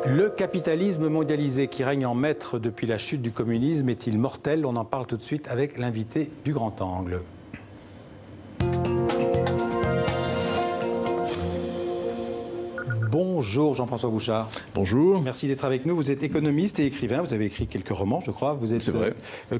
Le capitalisme mondialisé qui règne en maître depuis la chute du communisme est-il mortel? On en parle tout de suite avec l'invité du Grand Angle. Bonjour Jean-François Bouchard. Bonjour. Merci d'être avec nous. Vous êtes économiste et écrivain. Vous avez écrit quelques romans, je crois. Vous êtes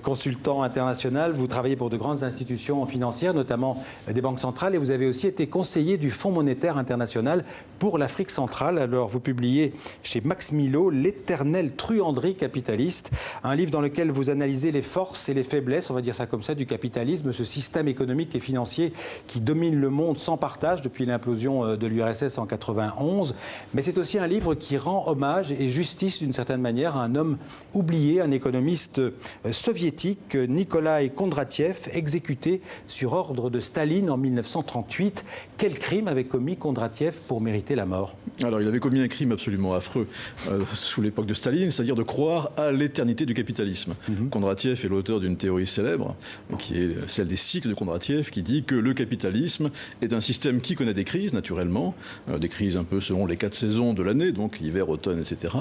consultant international. Vous travaillez pour de grandes institutions financières, notamment des banques centrales. Et vous avez aussi été conseiller du Fonds monétaire international pour l'Afrique centrale. Alors, vous publiez chez Max Milo L'éternelle truanderie capitaliste, un livre dans lequel vous analysez les forces et les faiblesses, on va dire ça comme ça, du capitalisme, ce système économique et financier qui domine le monde sans partage depuis l'implosion de l'URSS en 1991. Mais c'est aussi un livre qui rend hommage et justice d'une certaine manière à un homme oublié, un économiste soviétique, Nikolai Kondratiev, exécuté sur ordre de Staline en 1938. Quel crime avait commis Kondratiev pour mériter la mort? Alors, il avait commis un crime absolument affreux sous l'époque de Staline, c'est-à-dire de croire à l'éternité du capitalisme. Kondratiev est l'auteur d'une théorie célèbre, qui est celle des cycles de Kondratiev, qui dit que le capitalisme est un système qui connaît des crises, naturellement, des crises un peu selon les 4 saisons de l'année, donc hiver, automne, etc.,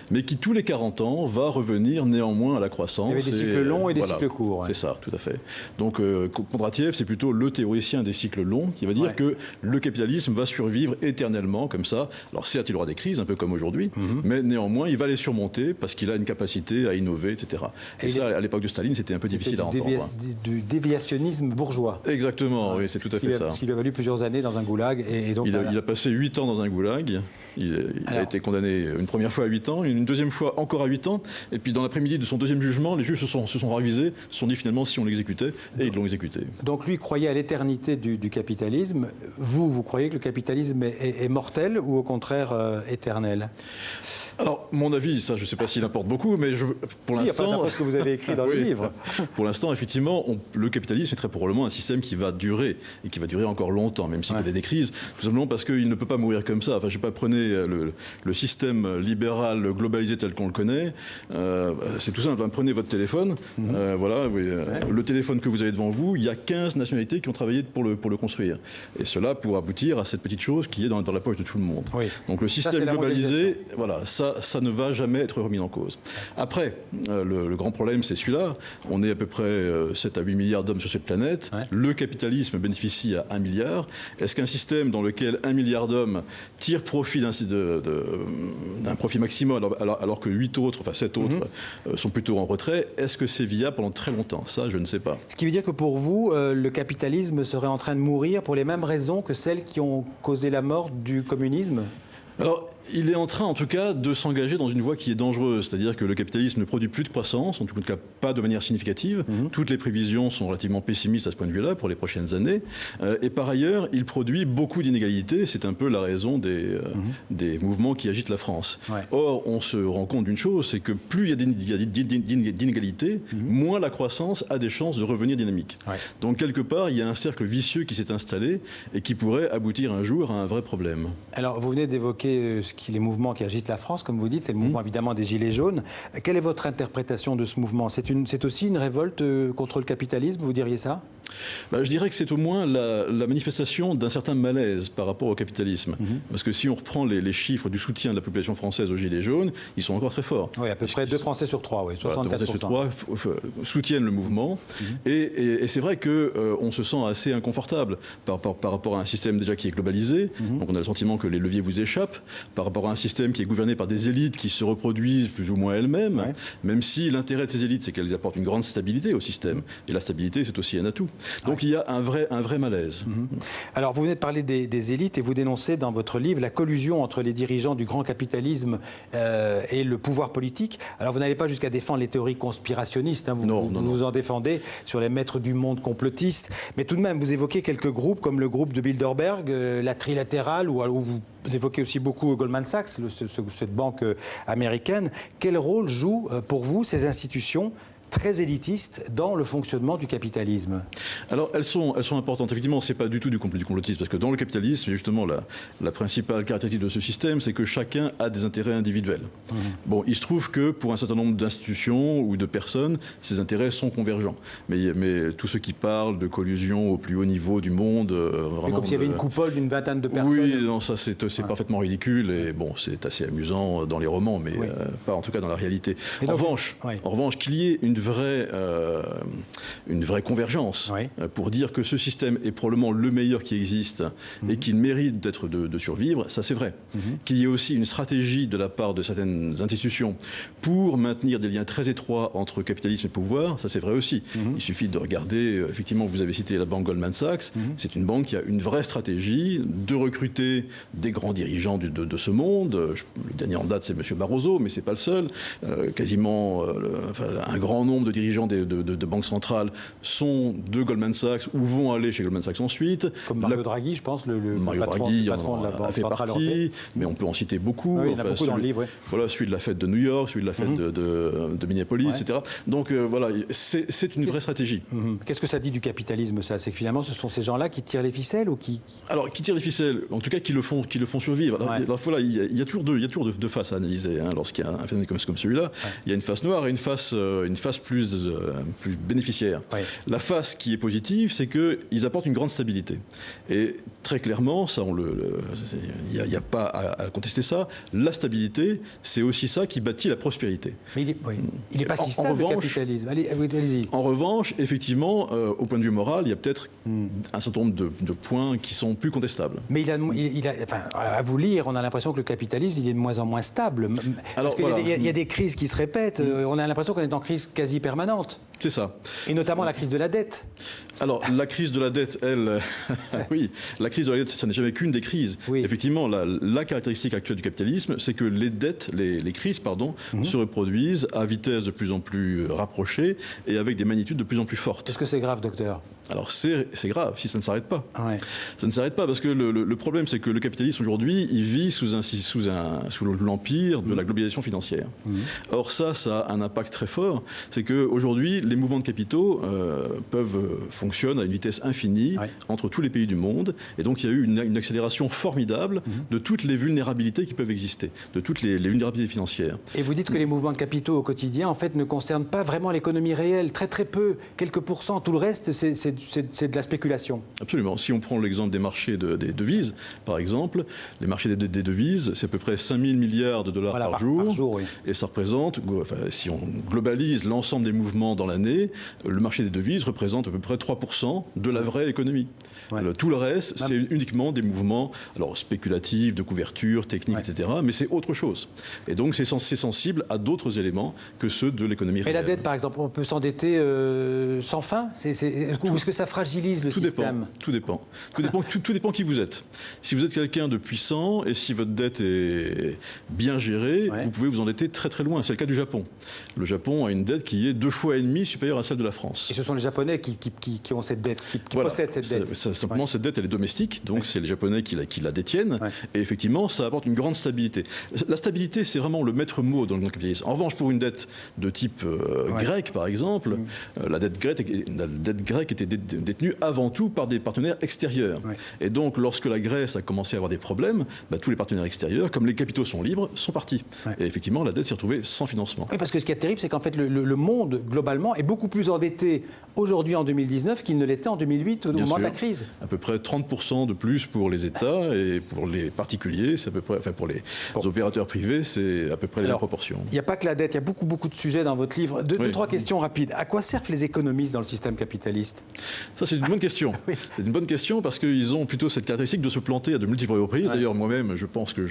mais qui tous les 40 ans va revenir néanmoins à la croissance. Il y avait des cycles longs et des cycles courts. C'est ça, tout à fait. Donc Kondratiev, c'est plutôt le théoricien des cycles longs, qui va dire que le capitalisme va survivre éternellement comme ça. Alors certes, il aura des crises, un peu comme aujourd'hui, mais néanmoins, il va les surmonter parce qu'il a une capacité à innover, etc. Et ça, à l'époque de Staline, c'était un peu difficile à entendre. Du déviationnisme bourgeois. Exactement, oui, c'est tout à fait ça. Parce qu'il lui a valu plusieurs années dans un goulag. Et donc, il a passé 8 ans dans un goulag. Il a été condamné une première fois à 8 ans, une deuxième fois encore à 8 ans, et puis dans l'après-midi de son deuxième jugement, les juges se sont ravisés, se sont dit finalement si on l'exécutait, et ils l'ont exécuté. Donc lui croyait à l'éternité du capitalisme. Vous croyez que le capitalisme est mortel ou au contraire éternel? Alors, mon avis, ça, je ne sais pas s'il importe beaucoup, mais pour l'instant... Il n'y a pas ce que vous avez écrit dans le livre. Pour l'instant, effectivement, le capitalisme est très probablement un système qui va durer, et qui va durer encore longtemps, même s'il y a des crises, tout simplement parce qu'il ne peut pas mourir comme ça. Enfin, je ne sais pas, prenez le système libéral globalisé tel qu'on le connaît, c'est tout simple, prenez votre téléphone, voilà, le téléphone que vous avez devant vous, il y a 15 nationalités qui ont travaillé pour le construire. Et cela pour aboutir à cette petite chose qui est dans la poche de tout le monde. Donc le système globalisé, voilà, ça ne va jamais être remis en cause. Après, le grand problème, c'est celui-là. On est à peu près 7 à 8 milliards d'hommes sur cette planète. Le capitalisme bénéficie à 1 milliard. Est-ce qu'un système dans lequel 1 milliard d'hommes tire profit d'un profit maximum alors que 7 autres sont plutôt en retrait, est-ce que c'est viable pendant très longtemps? Ça, je ne sais pas. Ce qui veut dire que pour vous, le capitalisme serait en train de mourir pour les mêmes raisons que celles qui ont causé la mort du communisme? Alors, il est en train, en tout cas, de s'engager dans une voie qui est dangereuse. C'est-à-dire que le capitalisme ne produit plus de croissance, en tout cas pas de manière significative. Toutes les prévisions sont relativement pessimistes à ce point de vue-là pour les prochaines années. Et par ailleurs, il produit beaucoup d'inégalités. C'est un peu la raison des mouvements qui agitent la France. Or, on se rend compte d'une chose, c'est que plus il y a d'inégalités, moins la croissance a des chances de revenir dynamique. Donc, quelque part, il y a un cercle vicieux qui s'est installé et qui pourrait aboutir un jour à un vrai problème. Alors, vous venez d'évoquer les mouvements qui agitent la France, comme vous dites, c'est le mouvement évidemment des Gilets jaunes. Quelle est votre interprétation de ce mouvement? C'est aussi une révolte contre le capitalisme, vous diriez ça? Je dirais que c'est au moins la manifestation d'un certain malaise par rapport au capitalisme. Parce que si on reprend les chiffres du soutien de la population française aux Gilets jaunes, ils sont encore très forts. Oui, à peu près 2 Français sur 3, 64%. 2 Français sur 3 soutiennent le mouvement. Et c'est vrai qu'on se sent assez inconfortable par rapport à un système déjà qui est globalisé. Donc on a le sentiment que les leviers vous échappent, par rapport à un système qui est gouverné par des élites qui se reproduisent plus ou moins elles-mêmes, même si l'intérêt de ces élites, c'est qu'elles apportent une grande stabilité au système. Et la stabilité, c'est aussi un atout. Donc il y a un vrai malaise. Alors vous venez de parler des élites et vous dénoncez dans votre livre la collusion entre les dirigeants du grand capitalisme et le pouvoir politique. Alors vous n'allez pas jusqu'à défendre les théories conspirationnistes, vous en défendez sur les maîtres du monde complotistes, mais tout de même vous évoquez quelques groupes comme le groupe de Bilderberg, la Trilatérale, où vous évoquez aussi beaucoup Goldman Sachs, cette banque américaine. Quel rôle jouent pour vous ces institutions très élitistes dans le fonctionnement du capitalisme? Alors, elles sont importantes. Effectivement, ce n'est pas du tout du complotisme, parce que dans le capitalisme, justement, la principale caractéristique de ce système, c'est que chacun a des intérêts individuels. Bon, il se trouve que pour un certain nombre d'institutions ou de personnes, ces intérêts sont convergents. Mais tous ceux qui parlent de collusion au plus haut niveau du monde... vraiment comme s'il y avait une coupole d'une vingtaine de personnes. Oui, non, ça c'est parfaitement ridicule, et bon, c'est assez amusant dans les romans, mais pas en tout cas dans la réalité. En revanche, qu'il y ait une vraie convergence pour dire que ce système est probablement le meilleur qui existe et qu'il mérite de survivre, ça c'est vrai. Qu'il y ait aussi une stratégie de la part de certaines institutions pour maintenir des liens très étroits entre capitalisme et pouvoir, ça c'est vrai aussi. Il suffit de regarder, effectivement, vous avez cité la banque Goldman Sachs, c'est une banque qui a une vraie stratégie de recruter des grands dirigeants de ce monde. Le dernier en date, c'est M. Barroso, mais c'est pas le seul. Quasiment un grand nombre de dirigeants de banques centrales sont de Goldman Sachs ou vont aller chez Goldman Sachs ensuite. Comme Mario Draghi, je pense, Mario Draghi patron de la Banque centrale européenne. Mais on peut en citer beaucoup. Oui, il y en a beaucoup dans le livre. Voilà, celui de la Fed de New York, celui de la Fed de Minneapolis, etc. Donc voilà, c'est une vraie stratégie. Qu'est-ce que ça dit du capitalisme, ça? C'est que finalement, ce sont ces gens-là qui tirent les ficelles ou qui... Alors, qui tirent les ficelles, en tout cas qui le font survivre. Alors voilà, il y a toujours deux faces à analyser lorsqu'il y a un phénomène comme celui-là. Il y a une face noire et une face plus bénéficiaire. La face qui est positive, c'est qu'ils apportent une grande stabilité. Et très clairement, ça, il n'y a pas à contester ça. La stabilité, c'est aussi ça qui bâtit la prospérité. Mais il n'est pas si stable, le capitalisme. Allez-y. En revanche, effectivement, au point de vue moral, il y a peut-être un certain nombre de points qui sont plus contestables. Mais à vous lire, on a l'impression que le capitalisme, il est de moins en moins stable. Parce qu'il y a des crises qui se répètent. On a l'impression qu'on est en crise quasi permanente. C'est ça. Et notamment la crise de la dette. Alors, la crise de la dette, elle... oui, la crise de la dette, ça n'est jamais qu'une des crises. Oui. Effectivement, la caractéristique actuelle du capitalisme, c'est que les dettes, les crises, se reproduisent à vitesse de plus en plus rapprochée et avec des magnitudes de plus en plus fortes. Est-ce que c'est grave, docteur ? Alors c'est grave si ça ne s'arrête pas. Ça ne s'arrête pas parce que le problème, c'est que le capitalisme aujourd'hui, il vit sous l'empire de la globalisation financière. Or ça a un impact très fort. C'est qu'aujourd'hui, les mouvements de capitaux fonctionnent à une vitesse infinie entre tous les pays du monde. Et donc il y a eu une accélération formidable de toutes les vulnérabilités qui peuvent exister, de toutes les vulnérabilités financières. Et vous dites que les mouvements de capitaux au quotidien, en fait, ne concernent pas vraiment l'économie réelle, très très peu, quelques pourcents. Tout le reste, c'est de la spéculation. Absolument. Si on prend l'exemple des marchés des devises, par exemple, les marchés des devises, c'est à peu près 5 000 milliards de dollars par jour. Et ça représente, si on globalise l'ensemble des mouvements dans l'année, le marché des devises représente à peu près 3% de la vraie économie. Tout le reste, c'est uniquement des mouvements spéculatifs, de couverture, techniques, etc. Mais c'est autre chose. Et donc, c'est sensible à d'autres éléments que ceux de l'économie réelle. Mais la dette, par exemple, on peut s'endetter sans fin ? Ou est-ce que ça fragilise le système ? Tout dépend qui vous êtes. Si vous êtes quelqu'un de puissant et si votre dette est bien gérée, vous pouvez vous endetter très très loin. C'est le cas du Japon. Le Japon a une dette qui est 2,5 fois supérieure à celle de la France. Et ce sont les Japonais qui ont cette dette, qui possèdent cette dette. Simplement, cette dette, elle est domestique, donc c'est les Japonais qui la détiennent. Et effectivement, ça apporte une grande stabilité. La stabilité, c'est vraiment le maître mot dans le capitalisme. En revanche, pour une dette de type grec, par exemple, la dette grecque était détenue avant tout par des partenaires extérieurs. Et donc, lorsque la Grèce a commencé à avoir des problèmes, tous les partenaires extérieurs, comme les capitaux sont libres, sont partis. Et effectivement, la dette s'est retrouvée sans financement. Oui, parce que ce qui est terrible, c'est qu'en fait, le monde, globalement, est beaucoup plus endetté aujourd'hui en 2019 qu'il ne l'était en 2008 au moment de la crise. À peu près 30% de plus pour les États et pour les particuliers, c'est à peu près, pour les opérateurs privés, c'est à peu près les mêmes proportions. Il n'y a pas que la dette, il y a beaucoup de sujets dans votre livre. Deux, trois questions rapides. À quoi servent les économistes dans le système capitaliste ? Ça, c'est une bonne question. C'est une bonne question parce qu'ils ont plutôt cette caractéristique de se planter à de multiples reprises. D'ailleurs, moi-même, je pense que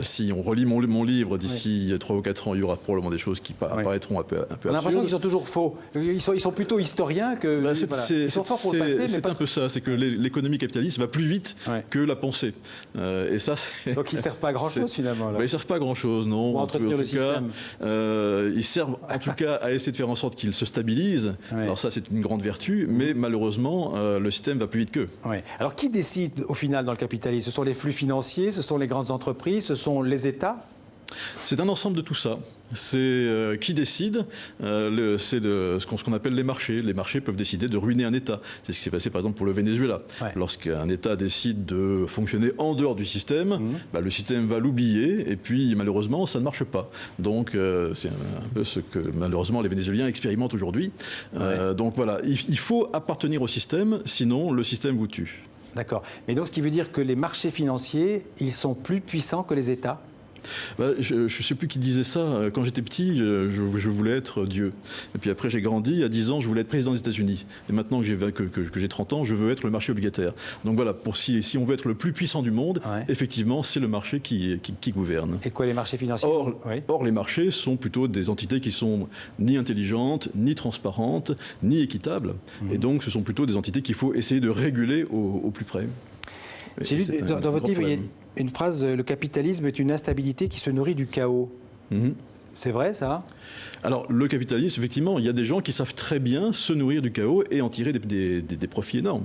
si on relit mon livre d'ici 3 ou 4 ans, il y aura probablement des choses qui apparaîtront un peu absurdes. On a l'impression qu'ils sont toujours faux. Ils sont plutôt historiens que... Ils sont forts pour le passé, c'est un peu ça. C'est que l'économie capitaliste va plus vite que la pensée. Et ça, donc ils ne servent pas à grand-chose, finalement. Ils ne servent pas à grand-chose, non. Pour entretenir le système. Ils servent, en tout cas, à essayer de faire en sorte qu'ils se stabilisent. Alors ça, c'est une grande vertu, mais malheureusement, le système va plus vite qu'eux. Alors qui décide, au final, dans le capitalisme ? Ce sont les flux financiers, ce sont les grandes entreprises, ce sont les États ? C'est un ensemble de tout ça. C'est qui décide, c'est ce qu'on appelle les marchés. Les marchés peuvent décider de ruiner un État. C'est ce qui s'est passé par exemple pour le Venezuela. Ouais. Lorsqu'un État décide de fonctionner en dehors du système, le système va l'oublier et puis malheureusement ça ne marche pas. Donc c'est un peu ce que malheureusement les Vénézuéliens expérimentent aujourd'hui. Ouais. Donc voilà, il faut appartenir au système, sinon le système vous tue. D'accord. Mais donc ce qui veut dire que les marchés financiers, ils sont plus puissants que les États ? Je ne sais plus qui disait ça. Quand j'étais petit, je voulais être Dieu. Et puis après, j'ai grandi. À 10 ans, je voulais être président des États-Unis. Et maintenant que j'ai 30 ans, je veux être le marché obligataire. Donc voilà, si on veut être le plus puissant du monde, effectivement, c'est le marché qui gouverne. Et quoi, les marchés financiers Or, les marchés sont plutôt des entités qui sont ni intelligentes, ni transparentes, ni équitables. Et donc, ce sont plutôt des entités qu'il faut essayer de réguler au plus près. J'ai lu dans votre livre, il y a une phrase, le capitalisme est une instabilité qui se nourrit du chaos. C'est vrai, ça ? Alors, le capitalisme, effectivement, il y a des gens qui savent très bien se nourrir du chaos et en tirer des profits énormes.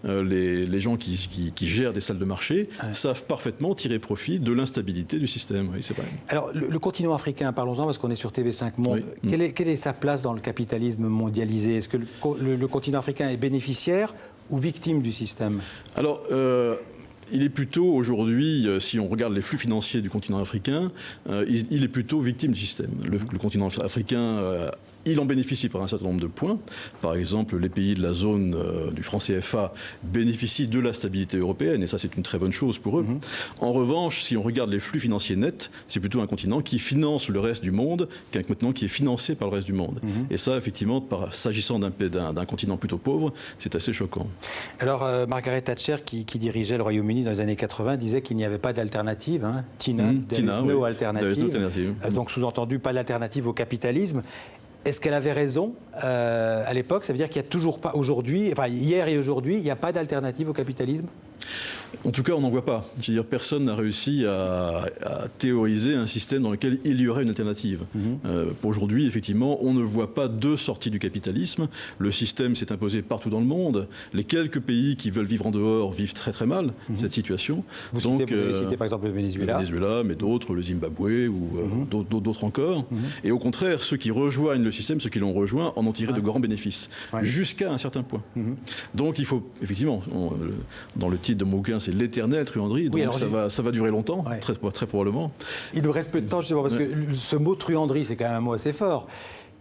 Les gens qui gèrent des salles de marché savent parfaitement tirer profit de l'instabilité du système. Oui, c'est vrai. Alors, le continent africain, parlons-en parce qu'on est sur TV5 Monde. Oui. Quelle est sa place dans le capitalisme mondialisé ? Est-ce que le continent africain est bénéficiaire ou victime du système ? Alors, il est plutôt aujourd'hui, si on regarde les flux financiers du continent africain, il est plutôt victime du système. Le continent africain, il en bénéficie par un certain nombre de points. Par exemple, les pays de la zone du franc CFA bénéficient de la stabilité européenne, et ça c'est une très bonne chose pour eux. En revanche, si on regarde les flux financiers nets, c'est plutôt un continent qui finance le reste du monde qu'un continent qui est financé par le reste du monde. Et ça, effectivement, s'agissant d'un continent plutôt pauvre, c'est assez choquant. Alors, Margaret Thatcher, qui dirigeait le Royaume-Uni dans les années 80, disait qu'il n'y avait pas d'alternative. Tina, no alternative. Donc, sous-entendu, pas d'alternative au capitalisme. Est-ce qu'elle avait raison à l'époque? Ça veut dire qu'il n'y a toujours pas aujourd'hui, enfin hier et aujourd'hui, il n'y a pas d'alternative au capitalisme? En tout cas, on n'en voit pas. Je veux dire, personne n'a réussi à théoriser un système dans lequel il y aurait une alternative. Aujourd'hui, effectivement, on ne voit pas de sortie du capitalisme. Le système s'est imposé partout dans le monde. Les quelques pays qui veulent vivre en dehors vivent très très mal cette situation. Vous avez cité par exemple le Venezuela. Le Venezuela, mais d'autres, le Zimbabwe ou d'autres encore. Et au contraire, ceux qui rejoignent le système, ceux qui l'ont rejoint, en ont tiré de grands bénéfices, jusqu'à un certain point. Donc il faut, effectivement, dans le titre de mon bouquin, c'est l'éternelle truanderie, donc ça va durer longtemps, très probablement. Il nous reste peu de temps, justement, parce que ce mot truanderie, c'est quand même un mot assez fort.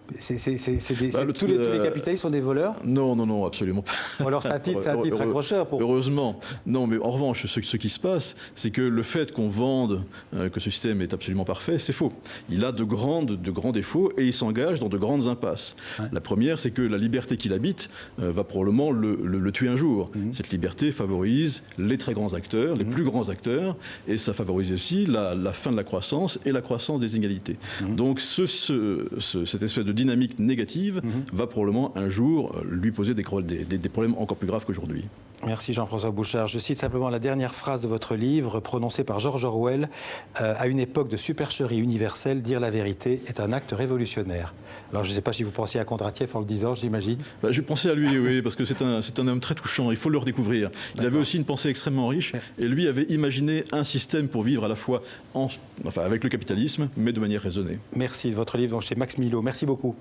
Tous les capitalistes sont des voleurs? Non, absolument pas. Ou alors c'est un titre accrocheur pour... Heureusement. Non, mais en revanche, ce qui se passe, c'est que le fait qu'on vende que ce système est absolument parfait, c'est faux. Il a de grands défauts et il s'engage dans de grandes impasses. La première, c'est que la liberté qu'il habite va probablement le tuer un jour. Cette liberté favorise les très grands acteurs, les plus grands acteurs, et ça favorise aussi la fin de la croissance et la croissance des inégalités. Donc cette espèce de dynamique négative va probablement un jour lui poser des problèmes encore plus graves qu'aujourd'hui. Merci Jean-François Bouchard. Je cite simplement la dernière phrase de votre livre, prononcée par George Orwell. À une époque de supercherie universelle, dire la vérité est un acte révolutionnaire. Alors je ne sais pas si vous pensiez à Kondratiev en le disant, j'imagine. Je pensais à lui, oui, parce que c'est un homme très touchant, il faut le redécouvrir. Il avait aussi une pensée extrêmement riche, et lui avait imaginé un système pour vivre à la fois avec le capitalisme, mais de manière raisonnée. Merci. Votre livre donc, chez Max Millot. Merci beaucoup.